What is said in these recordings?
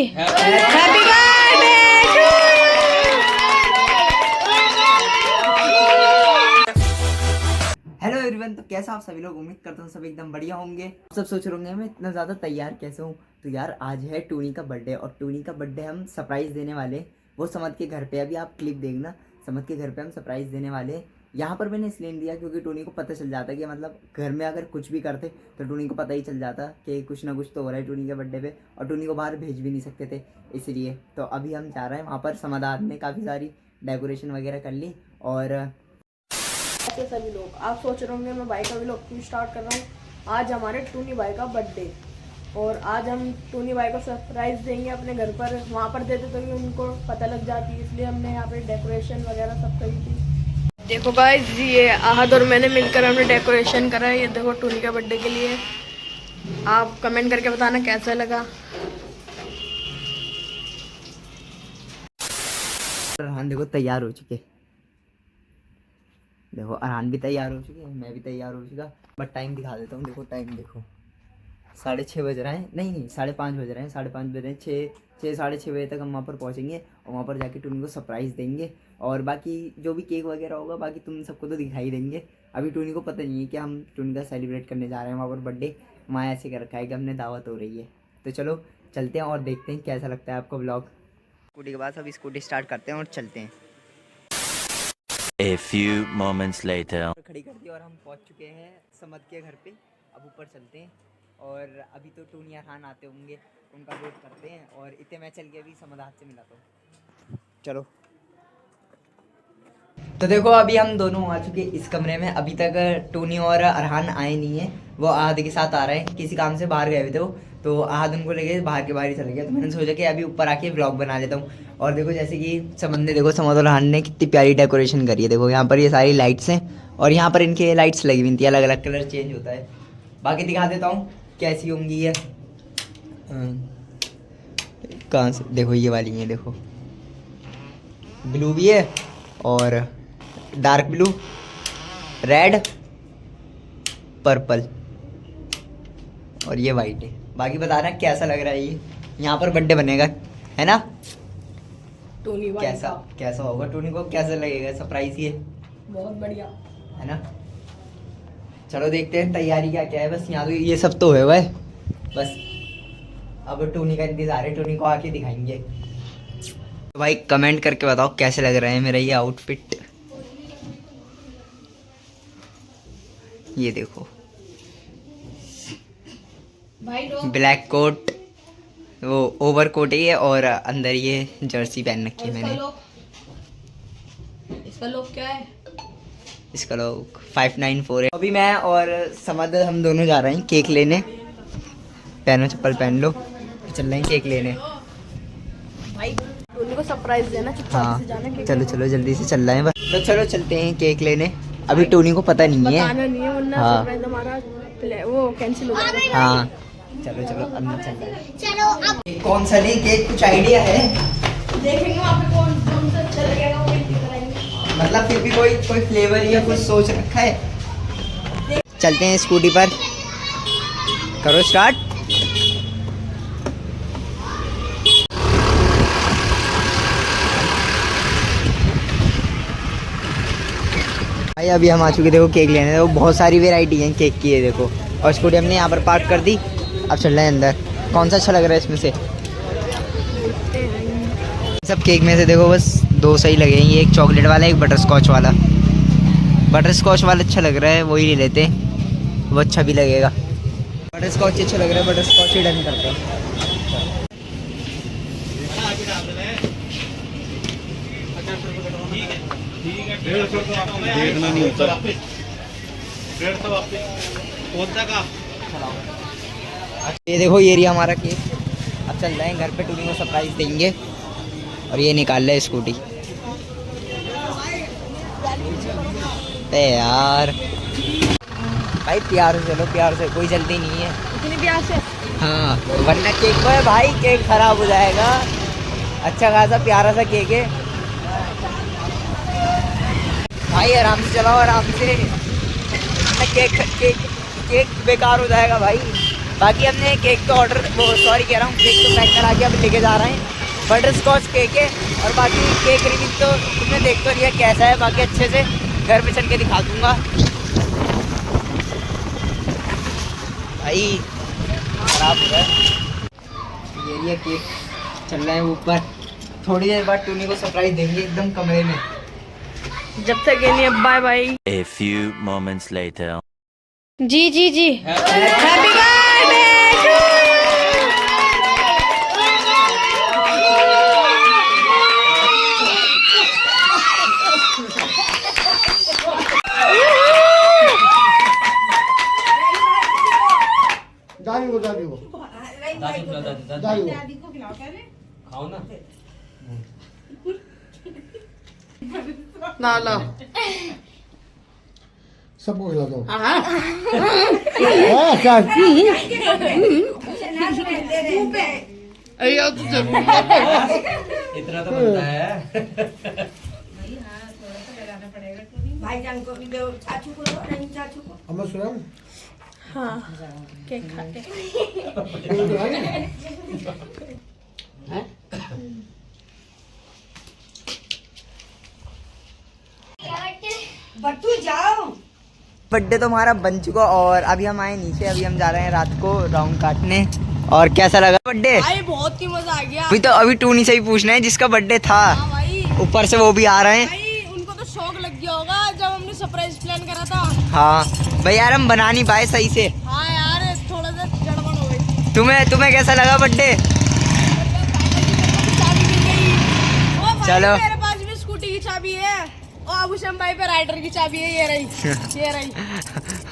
Happy birthday hello everyone. तो कैसा आप सभी लोग, उम्मीद करता हूँ सब एकदम बढ़िया होंगे। आप सब सोच रहे होंगे मैं इतना ज़्यादा तैयार कैसे हूँ। तो यार आज है टूनी का बर्थडे और टूनी का बर्थडे हम सरप्राइज़ देने वाले, वो समद के घर पे। अभी आप क्लिप देखना, समद के घर पे हम सरप्राइज़ देने वाले। यहाँ पर मैंने इसलिए नहीं दिया क्योंकि टूनी को पता चल जाता कि मतलब घर में अगर कुछ भी करते तो टूनी को पता ही चल जाता कि कुछ ना कुछ तो हो रहा है टूनी के बर्थडे पे, और टूनी को बाहर भेज भी नहीं सकते थे इसलिए। तो अभी हम जा रहे हैं वहाँ पर। समादार ने काफ़ी सारी डेकोरेशन वगैरह कर ली। और ऐसे सभी लोग आप सोच रहे होंगे मैं भाई का व्लॉग क्यों स्टार्ट कर रहा हूँ। आज हमारे टूनी भाई का बर्थडे और आज हम टूनी भाई को सरप्राइज देंगे अपने घर पर। वहाँ पर देते तो कि उनको पता लग जाती, इसलिए हमने यहाँ पे डेकोरेशन वगैरह सब करी थी। देखो गाइस, ये आहद और मैंने मिलकर हमने डेकोरेशन करा है। ये देखो टूनी का बर्थडे के लिए। आप कमेंट करके बताना कैसा लगा। अरहान देखो तैयार हो चुके, देखो अरहान भी तैयार हो चुके हैं, मैं भी तैयार हो चुका। बट टाइम दिखा देता हूँ, देखो टाइम देखो 6:30 बज रहे हैं। नहीं 5:30 बज रहे हैं, 5:30 बज रहे हैं। 6 बजे तक हम वहाँ पर पहुँचेंगे और वहाँ पर जाके टूनी को सरप्राइज़ देंगे। और बाकी जो भी केक वगैरह होगा बाकी तुम सबको तो दिखाई देंगे। अभी टूनी को पता नहीं है कि हम टूनी का सेलिब्रेट करने जा रहे हैं वहाँ पर बर्थडे। वहाँ ऐसे कर रखा है कि हमने दावत हो रही है। तो चलो चलते हैं और देखते हैं कैसा लगता है आपको ब्लॉग। स्कूटी के बाद अभी स्कूटी स्टार्ट करते हैं और चलते हैं। A few moments later. खड़ी कर दी और हम पहुंच चुके हैं समद के घर पे। अब ऊपर चलते हैं और अभी तो टूनी अरहान आते होंगे, उनका वेट करते हैं। और इतने मैं चल के अभी समद हाथ से मिलाता हूँ। चलो तो देखो अभी हम दोनों आ चुके इस कमरे में। अभी तक टूनी और अरहान आए नहीं है, वो आहद के साथ आ रहे हैं। किसी काम से बाहर गए हुए थे वो, तो आहद उनको लेके बाहर के बाहर ही चले गया। तो मैंने सोचा कि अभी ऊपर आके व्लॉग बना लेता हूँ। और देखो जैसे कि समद ने, देखो समद और अरहान ने कितनी प्यारी डेकोरेशन करी है। देखो यहाँ पर ये सारी लाइट्स हैं और यहाँ पर इनके लाइट्स लगी हुई थी, अलग अलग कलर चेंज होता है। बाकी दिखा देता हूँ कैसी होंगी ये। कहाँ से देखो, ये वाली है, देखो ब्लू भी है और डार्क ब्लू, रेड, पर्पल और ये वाइट है। बाकी बता रहा कैसा लग रहा है ये। यहाँ पर बर्थडे बनेगा है ना टूनी भाई कैसा कैसा होगा, टूनी को कैसा लगेगा सरप्राइज ये। बहुत बढ़िया है ना। चलो देखते हैं तैयारी क्या क्या है। बस यहाँ तो ये सब तो है भाई, बस अब टूनी का इंतजार है, टूनी को आके दिखाएंगे। तो भाई कमेंट करके बताओ कैसे लग रहा है मेरा ये आउटफिट। ये देखो भाई ब्लैक कोट, वो ओवर कोट ही है और अंदर ये जर्सी पहन रखी है मैंने। इसका लोग क्या है? इसका लोग 594 है। अभी मैं और समद हम दोनों जा रहे हैं केक लेने। पहनो चप्पल पहन लो, चल रहे हैं केक लेने। भाई टूनी को सरप्राइज देना, चुपचाप से जाना। हाँ चलो चलो जल्दी से चल रहे हैं बस। तो चलो चलते हैं केक लेने। अभी टूनी को पता नहीं है, बताना नहीं है वरना हाँ। सरप्राइज हमारा वो कैंसिल हो जाएगा। हाँ चलो चलो अंदर चल रहे हैं। चलो अब कौन सा नहीं केक, कुछ आइडिया है? देखेंगे वहाँ पे कौन कौन सा अच्छा लगेगा, वो पिक कराएंगे। मतलब फिर भी कोई फ्लेवर या कुछ सोच रखा है? चलते हैं स्कूटी पर, करो स्टार्ट। भाई अभी हम आ चुके, देखो केक लेने। देखो बहुत सारी वेराइटी है केक की है देखो। और स्कूटी हमने यहाँ पर पार्क कर दी, अब चल रहे हैं अंदर। कौन सा अच्छा लग रहा है इसमें से? सब केक में से देखो बस 2 सही लगे हैं, ये एक चॉकलेट वाला, एक बटर स्कॉच वाला। बटर स्कॉच वाला अच्छा लग रहा है, वही ले लेते हैं, वो अच्छा भी लगेगा। बटर स्कॉच अच्छा लग रहा है, बटर स्कॉच ही डन करते हैं। देखना नहीं होता। 150 ये देखो ये रही हमारा केक। अब चल रहे हैं घर पे, टूनी को सरप्राइज देंगे। और ये निकाल ले स्कूटी। अरे यार भाई प्यार से चलो, प्यार से, कोई जल्दी नहीं है। इतनी प्यार से हाँ वरना केक को है भाई, केक खराब हो जाएगा। अच्छा खासा प्यारा सा केक है भाई, आराम से चलाओ, आराम से। केक केक केक बेकार हो जाएगा भाई। बाकी हमने केक तो ऑर्डर वो सॉरी कह रहा हूँ, केक तो पैक करा के अब लेके जा रहे हैं। बटर स्कॉच केक है और बाकी केक रिव्यू तो तुमने देख तो लिया कैसा है, बाकी अच्छे से घर पे चल के दिखा दूंगा। भाई खराब हो गया ये केक, चल रहे हैं ऊपर। थोड़ी देर बाद टूनी को सरप्राइज देंगे एकदम कमरे में। जब तक ये नहीं, bye bye. A few moments later. जी जी जी, हैप्पी बर्थडे टू दादी को खाओ ना। ना ला सबको खिला दो। इतना तो बनता है। भाईजान को भी दो, चाचू को दो, नहीं चाचू को। अम्मा सुना हाँ केक खाते बट्टू जाओ। बर्थडे तो हमारा बन चुका और अभी हम आए नीचे, अभी हम जा रहे हैं रात को राउंड काटने। और कैसा लगा बर्थडे? भाई बहुत ही मजा आ गया। अभी टूनी से ही पूछना है जिसका बर्थडे था, हाँ भाई, ऊपर से वो भी आ रहे हैं। भाई उनको तो शौक लग गया होगा जब हमने सरप्राइज प्लान करा था। हाँ भाई यार हम बना नहीं पाए सही से। हाँ यार थोड़ा सा गड़बड़ हो गई। तुम्हें कैसा लगा बर्थडे? चाबी मिल गई। ओ भाई, चलो। मेरे पास भी स्कूटी की चाबी है और आभूषण भाई पे राइडर की चाबी है। ये रही ये रही।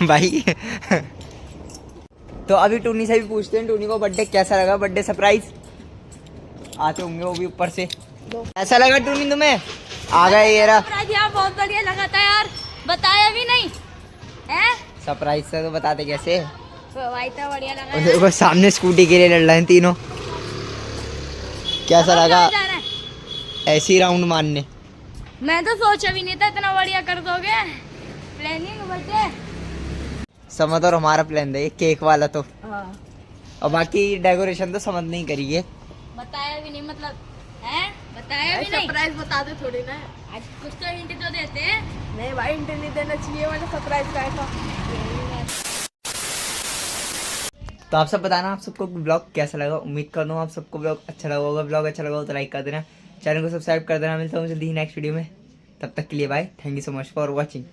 भाई तो अभी टूनी से भी पूछते हैं टूनी को बर्थडे कैसा लगा, बर्थडे सरप्राइज। आते होंगे वो भी ऊपर से। कैसा लगा टूनी तुम्हें? आ गए ये रहा यार, बहुत बढ़िया लगा था यार, बताया भी नहीं है। सरप्राइज से तो बताते कैसे। भाई तो बढ़िया लगा और देखो सामने स्कूटी के लिए लड़ रहे हैं तीनों। कैसा लगा जा रहा है। ऐसे ही राउंड मारने? मैं तो सोचा भी नहीं था इतना बढ़िया कर दोगे प्लानिंग। बच्चे समझ और हमारा प्लान था ये केक वाला तो, हाँ और बाकी डेकोरेशन तो समझ नहीं करी है। बताया भी नहीं, मतलब है बताया भी नहीं। सरप्राइज बता दे थोड़ी ना। आज कुछ तो हिंट तो देते हैं। नहीं भाई इंटर नहीं देना चाहिए, मैंने सरप्राइज कहा था। तो आप सब बताना आप सबको ब्लॉग कैसा लगा। उम्मीद कर दूँ आप सबको ब्लॉग अच्छा लगा होगा। ब्लॉग अच्छा लगा हो तो लाइक कर देना, चैनल को सब्सक्राइब कर देना। मिलता हूँ जल्दी नेक्स्ट वीडियो में, तब तक के लिए bye. Thank you so much for watching.